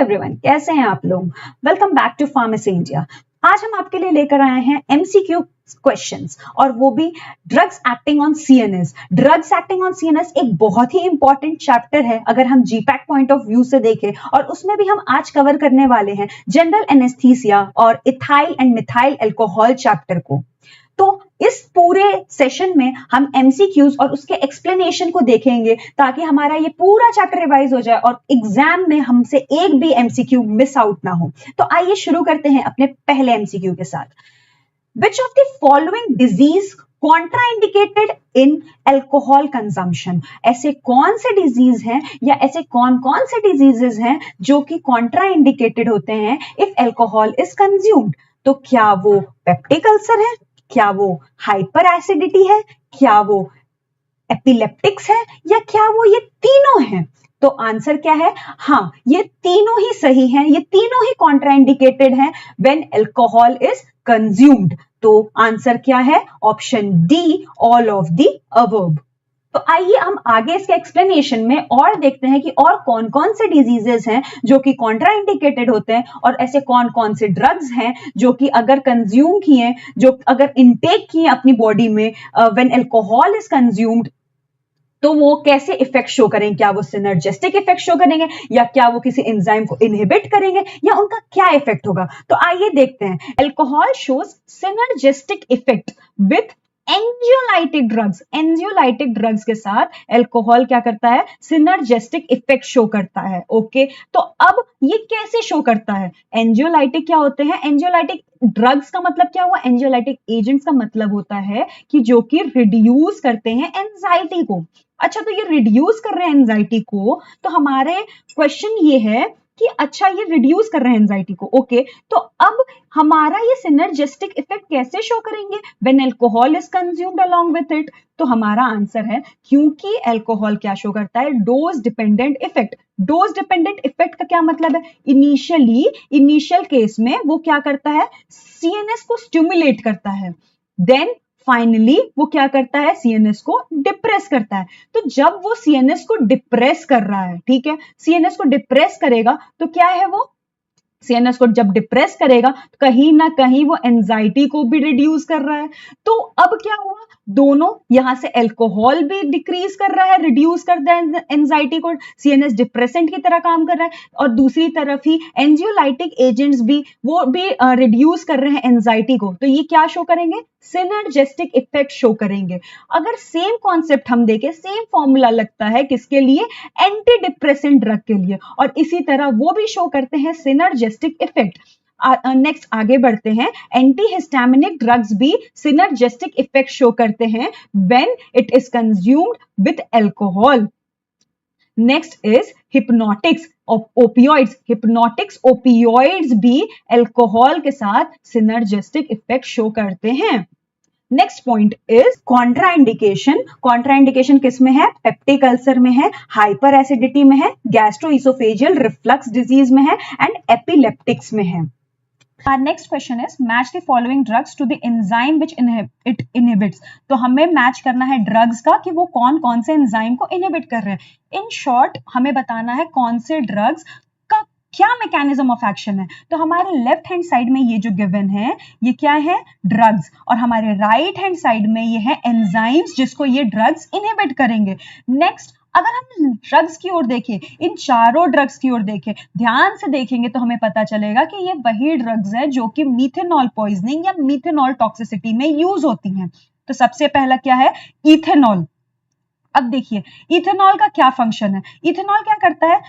Everyone, कैसे हैं आप लोग। Welcome back to pharmacy India. आज हम आपके लिए लेकर आए हैं एमसीक्यू क्वेश्चंस और वो भी drugs acting on CNS. Drugs acting on CNS एक बहुत ही इंपॉर्टेंट चैप्टर है अगर हम जीपैक पॉइंट ऑफ व्यू से देखें, और उसमें भी हम आज कवर करने वाले हैं जनरल एनेस्थीसिया और ethyl and methyl alcohol chapter को। तो इस पूरे सेशन में हम एमसीक्यूज और उसके एक्सप्लेनेशन को देखेंगे ताकि हमारा ये पूरा चैप्टर रिवाइज हो जाए और एग्जाम में हमसे एक भी एमसीक्यू मिस आउट ना हो। तो आइए शुरू करते हैं अपने पहले एमसीक्यू के साथ। Which of the following disease contraindicated in alcohol consumption? ऐसे कौन से डिजीज हैं या ऐसे कौन कौन से डिजीजेस हैं जो कि कॉन्ट्राइंडिकेटेड होते हैं इफ अल्कोहल इज कंज्यूम्ड? तो क्या वो पेप्टिक अल्सर है, क्या वो हाइपर एसिडिटी है, क्या वो एपिलेप्टिक्स है, या क्या वो ये तीनों हैं? तो आंसर क्या है? हाँ, ये तीनों ही सही हैं, ये तीनों ही कॉन्ट्राइंडिकेटेड हैं व्हेन अल्कोहल इज कंज्यूम्ड। तो आंसर क्या है? Option D, all of the above. तो आइए हम आगे इसके एक्सप्लेनेशन में और देखते हैं कि और कौन कौन से डिजीजेस हैं जो कि कॉन्ट्राइंडिकेटेड होते हैं और ऐसे कौन कौन से ड्रग्स हैं जो कि अगर कंज्यूम किए, जो अगर इनटेक किए अपनी बॉडी में व्हेन अल्कोहल इज कंज्यूम्ड, तो वो कैसे इफेक्ट शो करेंगे। क्या वो सिनर्जिस्टिक इफेक्ट शो करेंगे या क्या वो किसी एंजाइम को इनहिबिट करेंगे या उनका क्या इफेक्ट होगा? तो आइए देखते हैं। Alcohol shows synergistic effect with anxiolytic drugs. Anxiolytic drugs के साथ अल्कोहल क्या करता है? सिनर्जिस्टिक इफेक्ट शो करता है। ओके, तो अब ये कैसे शो करता है? एंजियोलाइटिक क्या होते हैं? एंजियोलाइटिक ड्रग्स का मतलब क्या हुआ? एंजियोलाइटिक एजेंट्स का मतलब होता है कि जो कि रिड्यूस करते हैं एंजाइटी को। अच्छा, तो ये रिड्यूस कर रहे हैं एंजाइटी को, तो हमारे क्वेश्चन ये है कि अच्छा ये रिड्यूस कर रहे हैं एंजाइटी को। ओके, तो अब हमारा ये सिनर्जिस्टिक इफेक्ट कैसे शो करेंगे when alcohol is consumed along with it? तो हमारा आंसर है, क्योंकि अल्कोहल क्या शो करता है? Dose dependent effect. Dose dependent effect का क्या मतलब है? इनिशियल केस में वो क्या करता है? सीएनएस को स्टिमुलेट करता है, देन फाइनली वो क्या करता है? सीएनएस को डिप्रेस करता है। तो जब वो सीएनएस को डिप्रेस कर रहा है, ठीक है, सीएनएस को डिप्रेस करेगा तो क्या है वो? सीएनएस को जब डिप्रेस करेगा तो कहीं ना कहीं वो एंजाइटी को भी रिड्यूस कर रहा है। तो अब क्या हुआ? दोनों, यहां से अल्कोहल भी डिक्रीज कर रहा है, रिड्यूस कर रहा है एंजाइटी को, सीएनएस डिप्रेसेंट की तरह काम कर रहा है, और दूसरी तरफ ही एंजियोलाइटिक एजेंट्स भी वो भी रिड्यूस कर रहे हैं एंजाइटी को। तो ये क्या शो करेंगे? सिनर्जिस्टिक इफेक्ट शो करेंगे। अगर सेम कॉन्सेप्ट हम देखें, सेम फॉर्मूला लगता है किसके लिए? एंटी डिप्रेसेंट ड्रग के लिए, और इसी तरह वो भी शो करते हैं सिनर्जिस्टिक इफेक्ट। नेक्स्ट आगे बढ़ते हैं। एंटीहिस्टामिनिक ड्रग्स भी सिनर्जिस्टिक इफेक्ट शो करते हैं when it is consumed with alcohol. Next is hypnotics, opioids. Hypnotics opioids भी अल्कोहल के साथ सिनर्जिस्टिक इफेक्ट शो करते हैं। Next point is contraindication. Contraindication किस में है? पेप्टिक अल्सर में है, हाइपर एसिडिटी में है, गैस्ट्रोइसोफेजियल रिफ्लक्स डिजीज में है, एंड एपिलेप्टिक्स में है। Our next question is match the following drugs to the enzyme which it inhibits. तो हमें मैच करना है ड्रग्स का कि वो कौन कौन से एंजाइम को इनहिबिट कर रहे हैं। इन शॉर्ट हमें बताना है कौन से ड्रग्स का क्या मैकेनिज्म ऑफ एक्शन है। तो हमारे लेफ्ट हैंड साइड में ये जो गिवन है ये क्या है? ड्रग्स, और हमारे राइट हैंड साइड में ये है एंजाइम्स जिसको ये ड्रग्स इनहिबिट करेंगे। नेक्स्ट, अगर हम ड्रग्स की ओर देखें, इन चारों ड्रग्स की ओर देखें, ध्यान से देखेंगे तो हमें पता चलेगा कि ये वही ड्रग्स हैं जो कि मीथेनॉल पॉइजनिंग या मीथेनॉल टॉक्सिसिटी में यूज होती हैं। तो सबसे पहला क्या है? इथेनॉल। अब देखिए इथेनॉल का क्या फंक्शन है। इथेनॉल क्या करता है?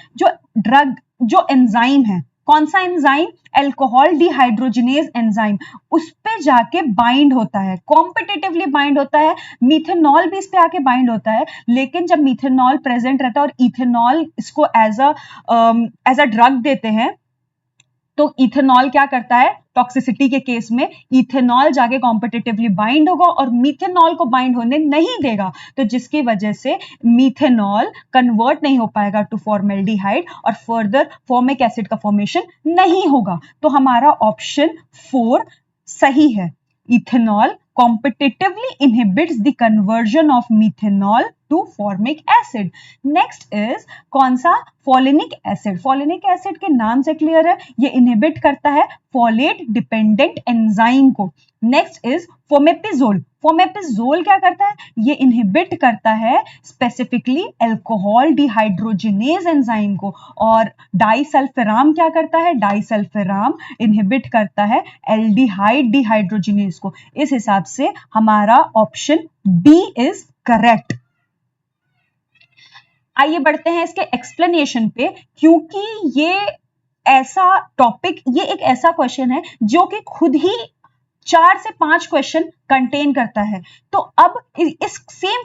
जो एंजाइम है, कौन सा एंजाइम? अल्कोहल डिहाइड्रोजिनेज एंजाइम, उस पे जाके बाइंड होता है, कॉम्पिटिटिवली बाइंड होता है। मीथेनॉल भी इस पे आके बाइंड होता है, लेकिन जब मीथेनॉल प्रेजेंट रहता है और इथेनॉल इसको एज अ ड्रग देते हैं, तो इथेनॉल क्या करता है? टॉक्सिसिटी के केस में इथेनॉल जाके कॉम्पिटिटिवली बाइंड होगा और मीथेनॉल को बाइंड होने नहीं देगा, तो जिसकी वजह से मीथेनॉल कन्वर्ट नहीं हो पाएगा टू फॉर्मेल्डिहाइड और फर्दर फॉर्मिक एसिड का फॉर्मेशन नहीं होगा। तो हमारा ऑप्शन 4 सही है। Ethanol competitively inhibits the conversion of methanol to formic acid. Next is कौन सा? Folinic acid. फोलिनिक एसिड के नाम से क्लियर है, ये इनहिबिट करता है फोलेट डिपेंडेंट एंजाइम को. Next is fomepizole. फोमेपिजोल क्या करता है? ये इनहिबिट करता है स्पेसिफिकली अल्कोहल डिहाइड्रोजिनेज एंजाइम को. और डाइसल्फिराम क्या करता है? डाइसल्फिराम इनहिबिट करता है एल्डिहाइड डिहाइड्रोजिनेज को. इस हिसाब से हमारा ऑप्शन बी इज करेक्ट. आइए बढ़ते हैं इसके एक्सप्लेनेशन पे, क्योंकि ये ऐसा टॉपिक, ये एक ऐसा क्वेश्चन है जो कि खुद ही 4 से 5 क्वेश्चन कंटेन करता है. तो अब इस सेम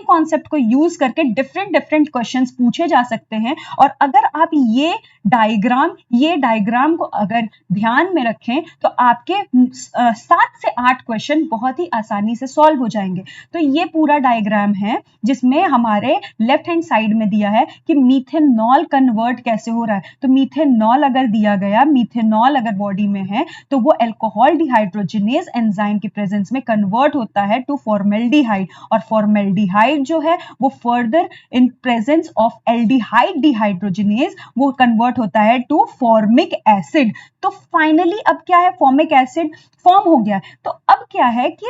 कॉन्सेप्ट को यूज करके डिफरेंट क्वेश्चंस पूछे जा सकते हैं. और अगर आप ये डायग्राम को अगर ध्यान में रखें तो आपके 7 से 8 क्वेश्चन बहुत ही आसानी से सॉल्व हो जाएंगे. तो ये पूरा डायग्राम है जिसमें हमारे लेफ्ट हैंड साइड में दिया है कि मीथेनॉल कन्वर्ट कैसे हो रहा है. तो मीथेनॉल अगर दिया गया, मीथेनॉल अगर बॉडी में है तो वो अल्कोहल डिहाइड्रोजिनेज एंजाइम की प्रेजेंस में कन्वर्ट होता है टू फॉर्मेल्डिहाइड. और फॉर्मेल्डिहाइड जो है वो further in presence of aldehyde dehydrogenase वो कन्वर्ट होता है टू फॉर्मिक एसिड. तो फाइनली अब क्या है? फॉर्मिक एसिड फॉर्म हो गया. तो अब क्या है कि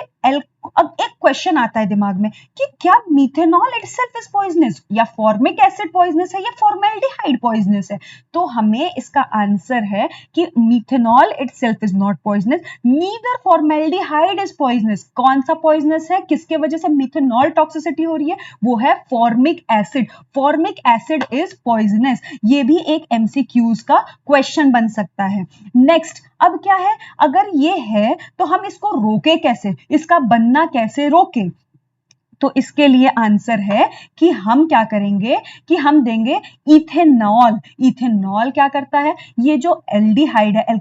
अब एक क्वेश्चन आता है दिमाग में कि क्या मीथेनॉल इटसेल्फ इज पॉइजनस, या फॉर्मिक एसिड पॉइजनस है, या फॉर्मेल्डिहाइड पॉइजनस है. तो हमें इसका आंसर है कि methanol itself is not poisonous, neither formaldehyde is poisonous. कौन सा पॉइजनस है? किसके वजह से मीथेनॉल टॉक्सिसिटी हो रही है? वो है formic acid. Formic acid is poisonous. ये भी एक एमसीक्यूज का क्वेश्चन बन सकता है. नेक्स्ट, अब क्या है? अगर ये है तो हम इसको रोके कैसे, इसका बनना कैसे रोके? तो इसके लिए आंसर है कि हम क्या करेंगे कि हम देंगे इथेनॉल. इथेनॉल क्या करता है? ये जो एल्डिहाइड है,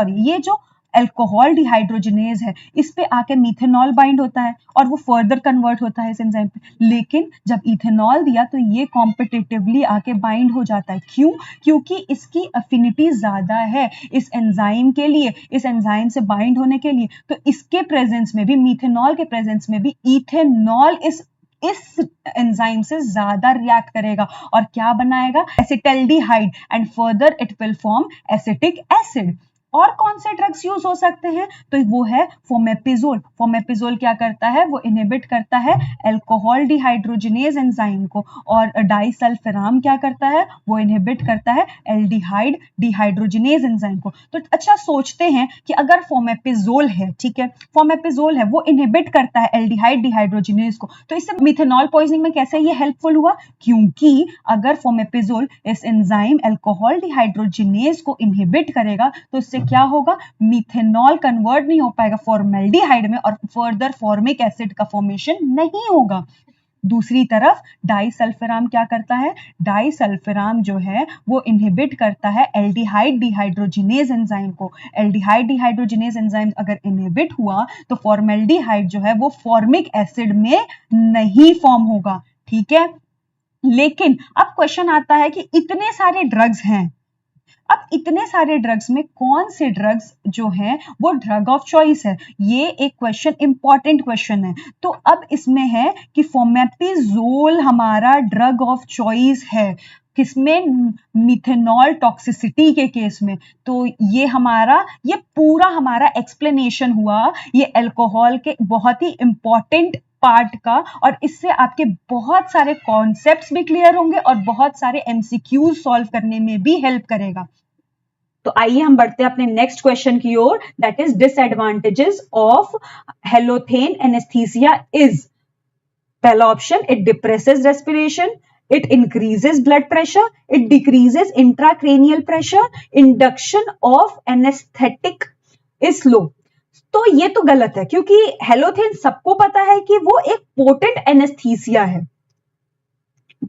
ये जो अल्कोहल डिहाइड्रोजिनेज है, इस पे आके मीथेनॉल बाइंड होता है और वो फर्दर कन्वर्ट होता है इस एंजाइम पे. लेकिन जब इथेनॉल दिया तो ये कॉम्पिटिटिवली आके बाइंड हो जाता है. क्यों? क्योंकि इसकी अफिनिटी ज्यादा है इस एंजाइम के लिए, इस एंजाइम से बाइंड होने के लिए. तो इसके प्रेजेंस में भी, मीथेनॉल के प्रेजेंस में भी इथेनॉल इस एंजाइम से ज्यादा रिएक्ट करेगा और क्या बनाएगा? Acetaldehyde, and further it will form acetic acid. और कौन से ड्रग्स यूज हो सकते हैं? तो वो है फोमेपिजोल. फोमेपिजोल क्या करता है? वो इनहिबिट करता है अल्कोहल डिहाइड्रोजिनेज एंजाइम को. और डाइसल्फिराम क्या करता है? वो इनहिबिट करता है एल्डिहाइड डिहाइड्रोजिनेज एंजाइम को. तो अच्छा सोचते हैं कि अगर फोमेपिजोल है, ठीक है, फोमेपिजोल है, वो इनहिबिट करता है एल्डिहाइड डिहाइड्रोजिनेज को, तो इससे मीथेनॉल पॉइजनिंग में कैसे ये हेल्पफुल हुआ? क्योंकि अगर फोमेपिजोल इस एंजाइम अल्कोहल डिहाइड्रोजिनेज को इनहिबिट करेगा तो इससे क्या होगा? मीथेनॉल कन्वर्ट नहीं हो पाएगा फॉर्मेल्डिहाइड में और फर्दर फॉर्मिक एसिड का फॉर्मेशन नहीं होगा. दूसरी तरफ डाइसल्फिराम क्या करता है? डाइसल्फिराम जो है वो इनहिबिट करता है एल्डिहाइड डिहाइड्रोजिनेज एंजाइम को. एल्डिहाइड डिहाइड्रोजिनेज एंजाइम अगर इनहिबिट हुआ तो फॉर्मेल्डिहाइड जो है वो फॉर्मिक एसिड में नहीं फॉर्म होगा. ठीक है, लेकिन अब क्वेश्चन आता है कि इतने सारे ड्रग्स हैं, अब इतने सारे ड्रग्स में कौन से ड्रग्स जो हैं वो ड्रग ऑफ चॉइस है? ये एक क्वेश्चन, इंपॉर्टेंट क्वेश्चन है. तो अब इसमें है कि फोमेपिजोल हमारा ड्रग ऑफ चॉइस है. किसमें? मीथेनॉल टॉक्सिसिटी के केस में. तो ये पूरा हमारा एक्सप्लेनेशन हुआ ये अल्कोहल के बहुत ही इंपॉर्टेंट पार्ट का, और इससे आपके बहुत सारे कॉन्सेप्ट्स भी क्लियर होंगे और बहुत सारे एमसीक्यूज सॉल्व करने में भी हेल्प करेगा. तो आइए हम बढ़ते हैं अपने नेक्स्ट क्वेश्चन की ओर, that is disadvantages of halothane anaesthesia is. पहला option, it depresses respiration, it increases blood pressure, it decreases intracranial pressure, induction of anesthetic is low. तो ये तो गलत है, क्योंकि हेलोथेन सबको पता है कि वो एक पोटेंट एनेस्थीसिया है.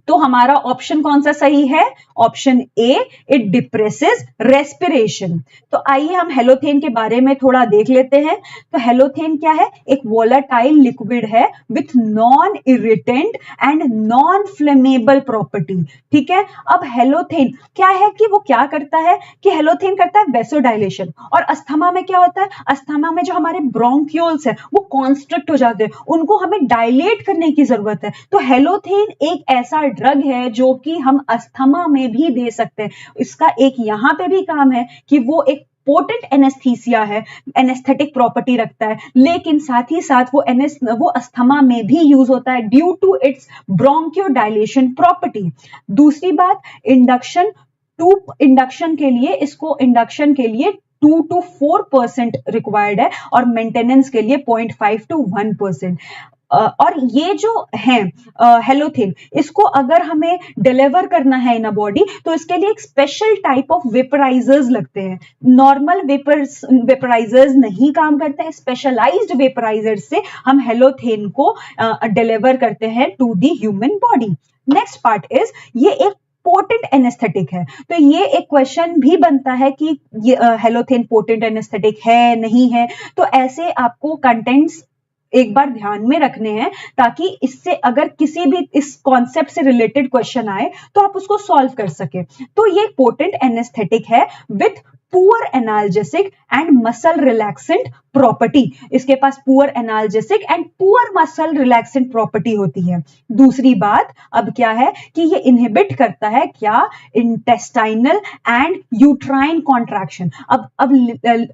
तो हमारा ऑप्शन कौन सा सही है? Option A, it depresses respiration. तो आइए हम हेलोथेन के बारे में थोड़ा देख लेते हैं। तो हेलोथेन क्या है? एक वोलेटाइल लिक्विड है with non irritant and non flammable property. ठीक है, अब हेलोथेन क्या है कि वो क्या करता है कि हेलोथेन करता है वेसोडाइलेशन। और अस्थमा में क्या होता है? अस्थमा में जो हमारे ब्रोंक्यूल्स है वो कॉन्स्ट्रिक्ट हो जाते हैं, उनको हमें डायलेट करने की जरूरत है। तो हेलोथेन एक ऐसा ड्रग है जो कि हम अस्थमा में भी दे सकते हैं। इसका एक यहां पे भी काम है कि वो एक पोटेंट एनेस्थीसिया है, एनेस्थेटिक प्रॉपर्टी रखता है, लेकिन साथ ही साथ वो अस्थमा में भी यूज होता है ड्यू टू इट्स ब्रोंकियोडाइलेशन प्रॉपर्टी। दूसरी बात, इंडक्शन के लिए 2 to 4% रिक्वायर्ड है और मेंटेनेंस के लिए 0.5 to 1%। और ये जो है हेलोथेन, इसको अगर हमें डिलीवर करना है इन अ बॉडी तो इसके लिए एक स्पेशल टाइप ऑफ वेपराइजर्स लगते हैं। नॉर्मल वेपराइजर्स नहीं काम करते हैं, स्पेशलाइज्ड वेपराइजर्स से हम हेलोथेन को डिलीवर करते हैं to the human body. Next part is, ये एक पोटेंट एनेस्थेटिक है। तो ये एक क्वेश्चन भी बनता है कि ये हेलोथेन पोटेंट एनेस्थेटिक है नहीं है। तो ऐसे आपको कंटेंट्स एक बार ध्यान में रखने हैं ताकि इससे अगर किसी भी इस कॉन्सेप्ट से रिलेटेड क्वेश्चन आए तो आप उसको सॉल्व कर सके। तो ये पोटेंट एनेस्थेटिक है with poor analgesic and muscle relaxant property. इसके पास poor analgesic and poor muscle relaxant property होती है। दूसरी बात अब क्या है कि ये इनहिबिट करता है क्या? Intestinal and uterine contraction. अब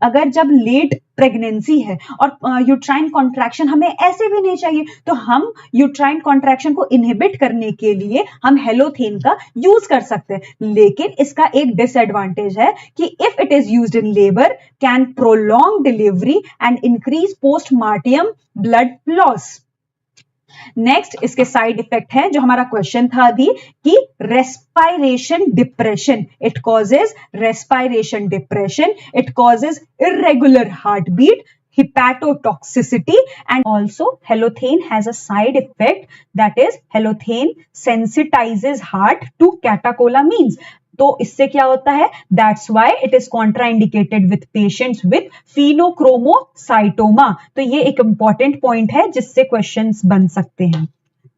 अगर जब लेट प्रेगनेंसी है और यूट्राइन कॉन्ट्रैक्शन हमें ऐसे भी नहीं चाहिए, तो हम यूट्राइन कॉन्ट्रैक्शन को इनहिबिट करने के लिए हम हेलोथेन का यूज कर सकते हैं। लेकिन इसका एक डिसएडवांटेज है कि if it is used in labour can prolong delivery and increase postpartum blood loss. Next इसके साइड इफेक्ट है जो हमारा क्वेश्चन था अभी कि respiration depression. It causes respiration depression, it causes irregular heart beat, hepatotoxicity, and also halothane has a side effect, that is halothane sensitizes heart to catecholamines। तो इससे क्या होता है? That's why it is contraindicated with patients with phaeochromocytoma. तो ये एक important point है जिससे क्वेश्चंस बन सकते हैं।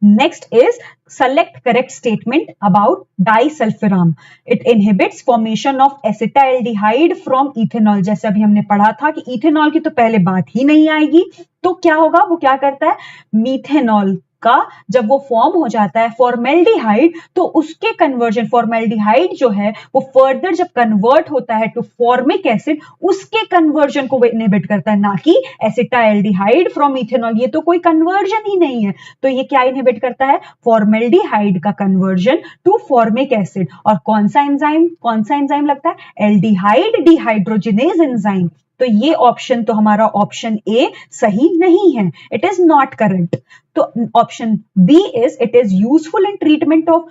Next is select correct statement about disulfiram. It inhibits formation of acetaldehyde from ethanol। जैसे अभी हमने पढ़ा था कि इथेनॉल की तो पहले बात ही नहीं आएगी, तो क्या होगा? वो क्या करता है? मीथेनॉल का जब वो फॉर्म हो जाता है फॉर्मेल्डिहाइड, तो उसके कन्वर्जन, फॉर्मेल्डिहाइड जो है वो फर्दर जब कन्वर्ट होता है टू फॉर्मिक एसिड, उसके कन्वर्जन को वो इनहिबिट करता है, ना कि एसिटाइल्डिहाइड फ्रॉम इथेनॉल। ये तो कोई कन्वर्जन ही नहीं है। तो ये क्या इनहिबिट करता है? फॉर्मेल्डिहाइड का कन्वर्जन टू फॉर्मिक एसिड। और कौन सा एंजाइम लगता है? Aldehyde dehydrogenase enzyme. तो ये ऑप्शन तो हमारा ऑप्शन ए सही नहीं है, इट इज नॉट करेक्ट। तो option B is, it is useful in treatment of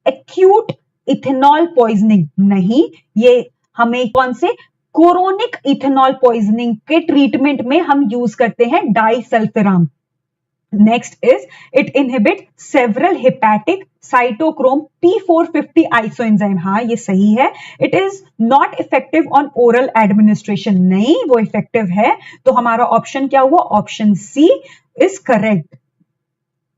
acute ethanol poisoning. नहीं, ये हमें कौन से? कोरोनिक इथेनॉल पॉइजनिंग के ट्रीटमेंट में हम यूज करते हैं disulfiram. Next is, it inhibits several hepatic cytochrome P450 isoenzyme। हाँ, ये सही है। It is not effective on oral administration। नहीं, वो इफेक्टिव है। तो हमारा ऑप्शन क्या हुआ? Option C is correct.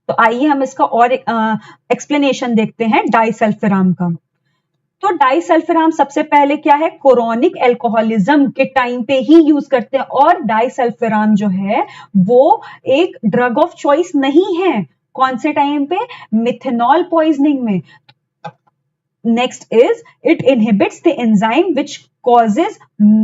तो आइए हम इसका और एक्सप्लेनेशन देखते हैं डाइसल्फिराम का। तो डाइसल्फिराम सबसे पहले क्या है? क्रोनिक एल्कोहलिज्म के टाइम पे ही यूज करते हैं। और डाइसल्फिराम जो है वो एक ड्रग ऑफ चॉइस नहीं है। कौन से टाइम पे? मिथेनॉल पॉइजनिंग में। Next is, it inhibits the enzyme which causes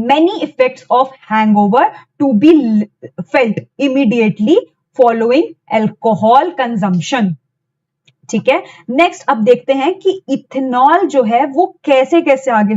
many effects of hangover to be felt immediately following alcohol consumption। ठीक है, नेक्स्ट अब देखते हैं कि इथेनॉल जो है वो कैसे कैसे आगे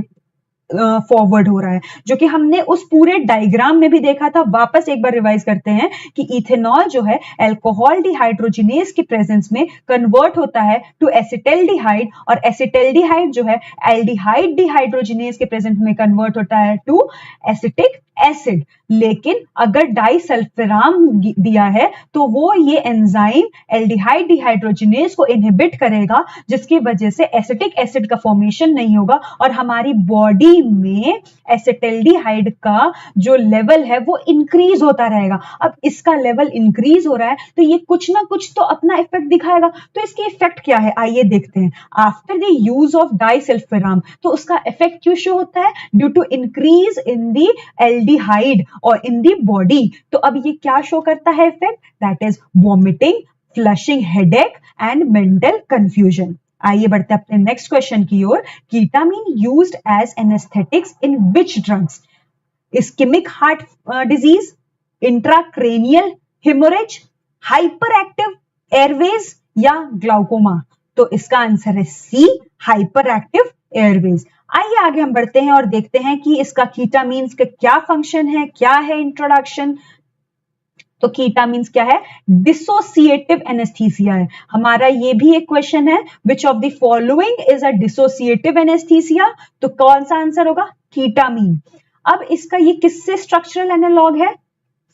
फॉरवर्ड हो रहा है, जो कि हमने उस पूरे डायग्राम में भी देखा था। वापस एक बार रिवाइज करते हैं कि इथेनॉल जो है अल्कोहल डिहाइड्रोजिनेज के प्रेजेंस में कन्वर्ट होता है टू एसिटल्डिहाइड, और एसिटल्डिहाइड जो है एल्डिहाइड डिहाइड्रोजिनेज के प्रेजेंस में कन्वर्ट होता है टू एसिटिक एसिड, लेकिन अगर डाइसल्फिराम दिया है तो वो ये एंजाइम एल्डिहाइड डिहाइड्रोजिनेज को इनहिबिट करेगा, जिसकी वजह से एसिटिक एसिड का फॉर्मेशन नहीं होगा और हमारी बॉडी में एसिटल्डिहाइड का जो लेवल है वो इंक्रीज होता रहेगा। अब इसका लेवल इंक्रीज हो रहा है तो ये कुछ ना कुछ तो अपना इफेक्ट दिखाएगा। तो इसकी इफेक्ट क्या है आइए देखते हैं। After the use of disulfiram तो उसका इफेक्ट क्यों शो होता है? Due to increase in the aldehyde और इन दी बॉडी। तो अब ये क्या शो करता है effect? That is vomiting, flushing, headache and mental confusion. आइए बढ़ते हैं अपने नेक्स्ट क्वेश्चन की ओर। Ketamine used as anaesthetics in which drugs? Ischaemic heart disease, intracranial haemorrhage, hyper active airways या ग्लाउकोमा? तो इसका आंसर है सी, हाइपर एक्टिव एयरवेज। आइए आगे हम बढ़ते हैं और देखते हैं कि इसका कीटामीन्स का क्या फंक्शन है, क्या है इंट्रोडक्शन। तो कीटामीन्स क्या है? डिसोसिएटिव एनेस्थीसिया है। हमारा ये भी एक क्वेश्चन है, which of the following is a dissociative anaesthesia? तो कौन सा आंसर होगा? कीटामीन। अब इसका ये किससे स्ट्रक्चरल एनालॉग है?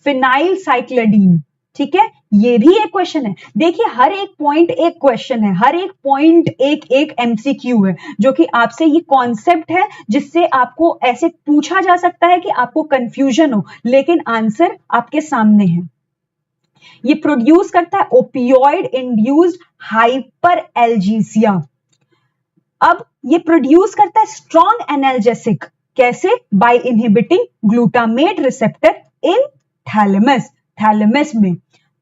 फिनाइल साइक्लिडीन। ठीक है, ये भी एक क्वेश्चन है। देखिए हर एक पॉइंट एक क्वेश्चन है, हर एक पॉइंट एक एक एमसीक्यू है, जो कि आपसे ये कॉन्सेप्ट है जिससे आपको ऐसे पूछा जा सकता है कि आपको कंफ्यूजन हो, लेकिन आंसर आपके सामने है। ये प्रोड्यूस करता है ओपियोइड इंड्यूस्ड हाइपर एल्जीसिया। अब ये प्रोड्यूस करता है स्ट्रॉन्ग एनाल्जेसिक। कैसे? By inhibiting glutamate receptor in thalamus, thalamus में।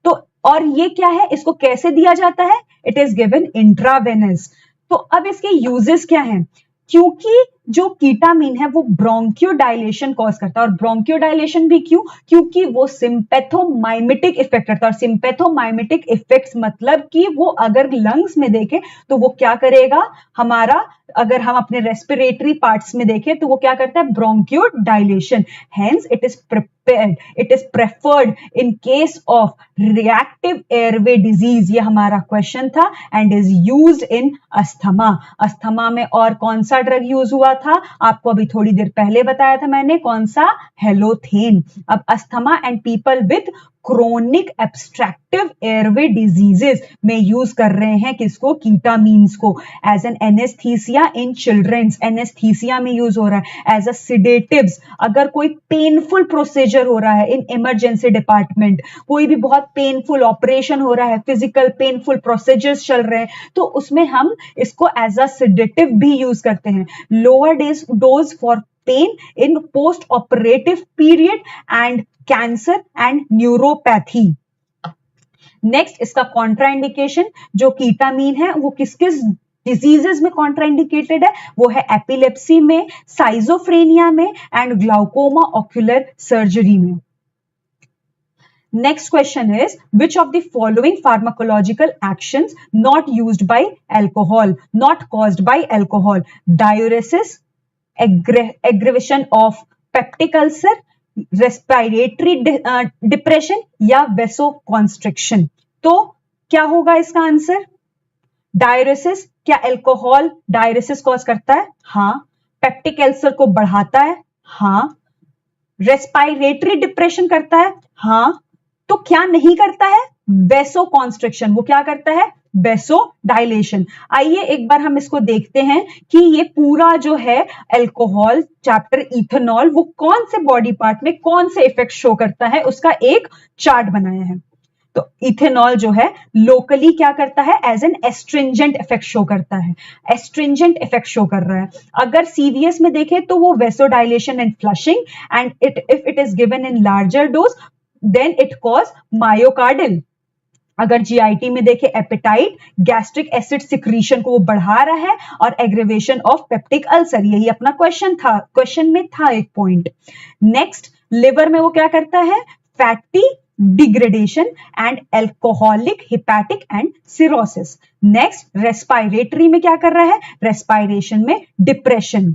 तो और ये क्या है, इसको कैसे दिया जाता है? It is given intravenous. तो अब इसके यूजेस क्या हैं? क्योंकि जो कीटामीन है वो ब्रोंकियोडाइलेशन कॉज करता है, और ब्रोंकियोडाइलेशन भी क्यों? क्योंकि वो सिंपैथोमाइमेटिक इफेक्ट करता है। और सिंपैथोमाइमेटिक इफेक्ट्स मतलब कि वो अगर लंग्स में देखें तो वो क्या करेगा, हमारा अगर हम अपने रेस्पिरेटरी पार्ट्स में देखें तो वो क्या करता है? Bronchodilation. Hence it is preferred in case of reactive airway disease. ये हमारा क्वेश्चन था। And is used in asthma. Asthma में और कौन सा ड्रग यूज हुआ था? आपको अभी थोड़ी देर पहले बताया था मैंने, कौन सा? हेलोथेन। अब asthma and people with chronic obstructive airway diseases में यूज कर रहे हैं किसको? कीटामीन्स को। As an anaesthesia in childrens, anaesthesia में यूज हो रहा है। एज अ सिडेटिव्स, अगर कोई पेनफुल प्रोसीजर हो रहा है इन इमरजेंसी डिपार्टमेंट, कोई भी बहुत पेनफुल ऑपरेशन हो रहा है, फिजिकल पेनफुल प्रोसीजर्स चल रहे हैं, तो उसमें हम इसको एज अ सिडेटिव भी यूज करते हैं। Lower dose for pain in post operative period and cancer and neuropathy। Next इसका कॉन्ट्राइंडिकेशन, जो कीटामीन है वो किस किस डिजीजेस में कॉन्ट्राइंडिकेटेड है? वो है एपिलेप्सी में, साइजोफ्रेनिया में एंड ग्लाउकोमा ऑक्यूलर सर्जरी में। Next question is, which of the following pharmacological actions not used by alcohol, not caused by alcohol? Diuresis, aggravation of peptic ulcer, respiratory depression या vasoconstriction? तो क्या होगा इसका आंसर? डायरेसिस। क्या alcohol diuresis cause करता है? हाँ। पेप्टिक अल्सर को बढ़ाता है? हाँ। रेस्पिरेटरी डिप्रेशन करता है? हाँ। तो क्या नहीं करता है? वेसोकॉन्स्ट्रिक्शन। वो क्या करता है? वेसोडाइलेशन। आइए एक बार हम इसको देखते हैं कि ये पूरा जो है अल्कोहल चैप्टर इथेनॉल वो कौन से बॉडी पार्ट में कौन से इफेक्ट शो करता है, उसका एक चार्ट बनाया है। तो इथेनॉल जो है लोकली क्या करता है? As an astringent effect show करता है, एस्ट्रिंजेंट इफेक्ट शो कर रहा है। अगर सीवीएस में देखें तो वो vasodilation and flushing, and if it is given in larger dose then it cause myocardial. अगर जीआईटी में देखें एपेटाइट, गैस्ट्रिक एसिड सिक्रीशन को वो बढ़ा रहा है, और एग्रेवेशन ऑफ पेप्टिक अल्सर। यही अपना क्वेश्चन था, क्वेश्चन में था एक पॉइंट। नेक्स्ट लिवर में वो क्या करता है? Fatty degradation and alcoholic hepatic and cirrhosis. Next respiratory में क्या कर रहा है? रेस्पिरेशन में depression,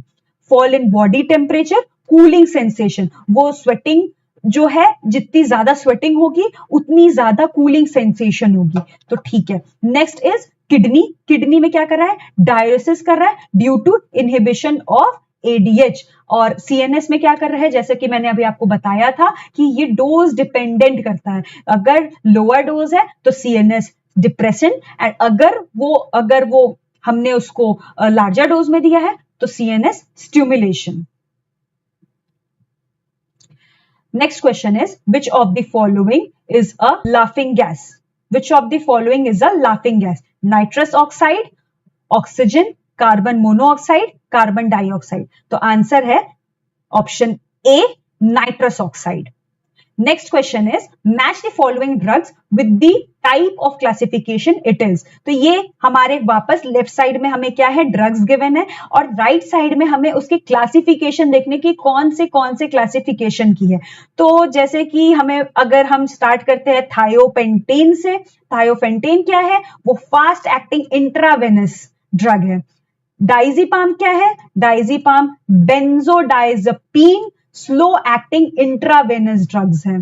fall in body temperature, cooling sensation. वो स्वेटिंग जो है, जितनी ज्यादा स्वेटिंग होगी उतनी ज्यादा कूलिंग सेंसेशन होगी। तो ठीक है। Next is kidney. किडनी में क्या कर रहा है? डायलिसिस कर रहा है due to inhibition of ADH और CNS में क्या कर रहा है, जैसे कि मैंने अभी आपको बताया था कि ये डोज डिपेंडेंट करता है। अगर लोअर डोज है तो CNS डिप्रेसेंट, एंड अगर वो हमने उसको लार्जर डोज में दिया है तो CNS stimulation. Next question is, which of the following is a laughing gas? Which of the following is a laughing gas? Nitrous oxide, oxygen, carbon monoxide, carbon dioxide. तो answer है option A, nitrous oxide. Next question is, match the following drugs with the type of classification it is. तो ये हमारे वापस left side में हमें क्या है, ड्रग्स गिवन है, और राइट साइड में हमें उसकी क्लासिफिकेशन देखने की कौन से क्लासिफिकेशन की है। तो जैसे कि हमें, अगर हम स्टार्ट करते हैं थायोपेंटेन से, थायोपेंटेन क्या है, वो फास्ट एक्टिंग इंट्रावेनस ड्रग है। डाइजीपाम क्या है, diazepam benzodiazepine slow acting intravenous drugs है।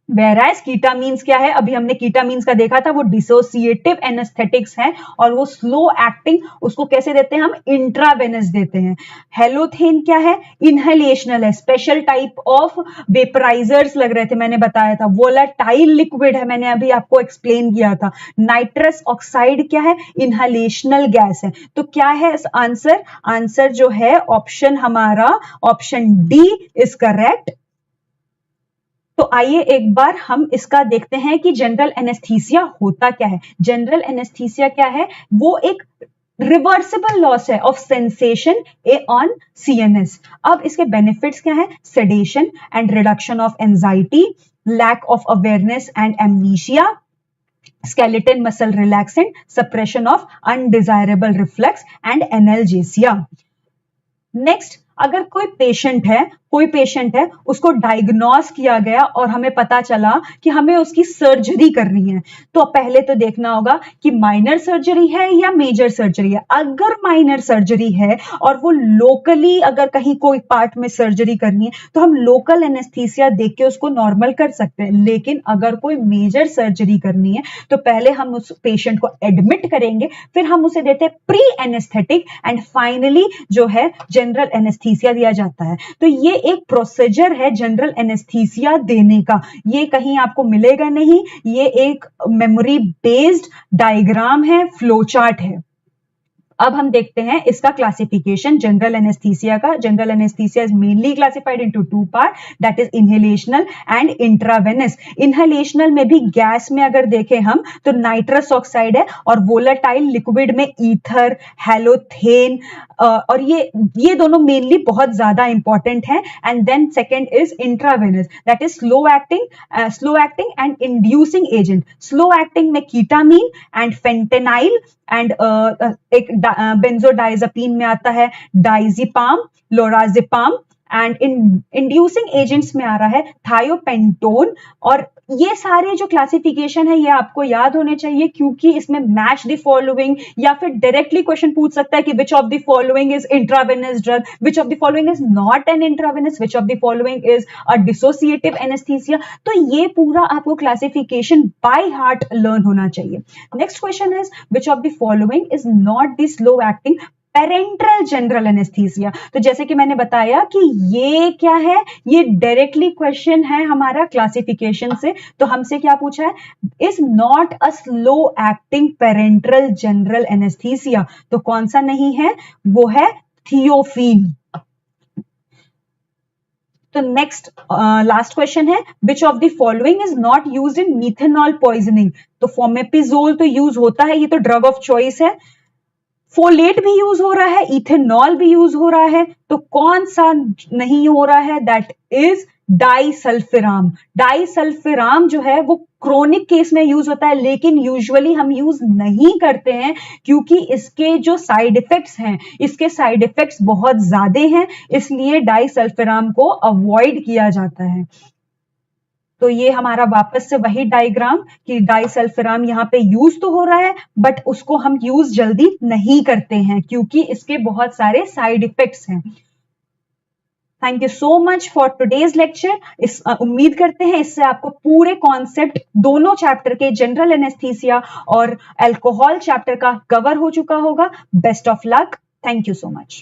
वेराइज कीटामीन्स क्या है, अभी हमने कीटामीन्स का देखा था, वो डिसोसिएटिव एनेस्थेटिक्स है और वो स्लो एक्टिंग, उसको कैसे देते हैं हम, इंट्रावेनस देते हैं। हेलोथेन क्या है, इनहेलेशनल है, स्पेशल टाइप ऑफ वेपराइजर्स लग रहे थे, मैंने बताया था। वोलाटाइल लिक्विड है, मैंने अभी आपको एक्सप्लेन किया था। नाइट्रस ऑक्साइड क्या है, इनहेलेशनल गैस है। तो क्या है आंसर, आंसर जो है ऑप्शन हमारा ऑप्शन डी इज करेक्ट। तो आइए एक बार हम इसका देखते हैं कि जनरल एनेस्थीसिया होता क्या है। जनरल एनेस्थीसिया क्या है, वो एक रिवर्सिबल लॉस है ऑफ सेंसेशन ऑन CNS। अब इसके बेनिफिट्स क्या है, sedation and reduction of anxiety, lack of awareness and amnesia, skeleton muscle relaxant, suppression of undesirable reflex and analgesia. Next, अगर कोई पेशेंट है उसको डायग्नोस किया गया और हमें पता चला कि हमें उसकी सर्जरी करनी है, तो पहले तो देखना होगा कि माइनर सर्जरी है या मेजर सर्जरी है। अगर माइनर सर्जरी है और वो लोकली अगर कहीं कोई पार्ट में सर्जरी करनी है तो हम लोकल एनेस्थीसिया देख के उसको नॉर्मल कर सकते हैं। लेकिन अगर कोई मेजर सर्जरी करनी है तो पहले हम उस पेशेंट को एडमिट करेंगे, फिर हम उसे देते हैं प्री एनेस्थेटिक, एंड फाइनली जो है जनरल एनेस्थीसिया दिया जाता है। तो ये एक प्रोसीजर है जनरल एनेस्थीसिया देने का, ये कहीं आपको मिलेगा नहीं, ये एक मेमोरी बेस्ड डायग्राम है, फ्लो चार्ट है। अब हम देखते हैं इसका क्लासिफिकेशन जनरल एनेस्थीसिया का। General anaesthesia is mainly classified into two part, that is inhalational and intravenous. Inhalational में भी गैस में अगर देखें हम तो नाइट्रस ऑक्साइड है, और वोलेटाइल लिक्विड में ईथर, हेलोथेन, और ये दोनों मेनली बहुत ज्यादा इंपॉर्टेंट है। And then second is intravenous, that is slow acting and inducing agent. Slow acting में कीटामीन एंड फेंटेनाइल, एंड एक बेंजोडाइजेपीन में आता है डाइजीपाम, लोराजिपाम, एंड इंड्यूसिंग एजेंट्स में आ रहा है थायोपेंटोन। और ये सारे जो क्लासिफिकेशन है ये आपको याद होने चाहिए, क्योंकि इसमें मैच द फॉलोइंग, या फिर डायरेक्टली क्वेश्चन पूछ सकता है कि which of the following is intravenous drug, which of the following is not an intravenous, which of the following is a dissociative anaesthesia. तो ये पूरा आपको क्लासिफिकेशन बाय हार्ट लर्न होना चाहिए। Next question is, which of the following is not the slow acting parenteral general anaesthesia. तो जैसे कि मैंने बताया कि ये क्या है, ये डायरेक्टली क्वेश्चन है हमारा क्लासिफिकेशन से। तो हमसे क्या पूछा है, is not a slow acting parenteral general anaesthesia. तो कौन सा नहीं है, वो है थियोफीन। तो नेक्स्ट लास्ट क्वेश्चन है, which of the following is not used in methanol poisoning. तो फॉमेपिजोल तो यूज होता है, ये तो ड्रग ऑफ चॉइस है। फोलेट भी यूज हो रहा है, इथेनॉल भी यूज हो रहा है, तो कौन सा नहीं हो रहा है, दैट इज डाइसल्फिराम। डाइसल्फिराम जो है वो क्रोनिक केस में यूज होता है, लेकिन यूजुअली हम यूज नहीं करते हैं क्योंकि इसके जो साइड इफेक्ट्स हैं, इसके साइड इफेक्ट्स बहुत ज्यादा हैं, इसलिए डाइसल्फिराम को अवॉइड किया जाता है। तो ये हमारा वापस से वही डायग्राम कि डाइसल्फिराम यहाँ पे यूज तो हो रहा है, बट उसको हम यूज जल्दी नहीं करते हैं क्योंकि इसके बहुत सारे साइड इफेक्ट्स हैं। Thank you so much for today's lecture. उम्मीद करते हैं इससे आपको पूरे कॉन्सेप्ट दोनों चैप्टर के, जनरल एनेस्थीसिया और अल्कोहल चैप्टर का कवर हो चुका होगा। Best of luck. Thank you so much.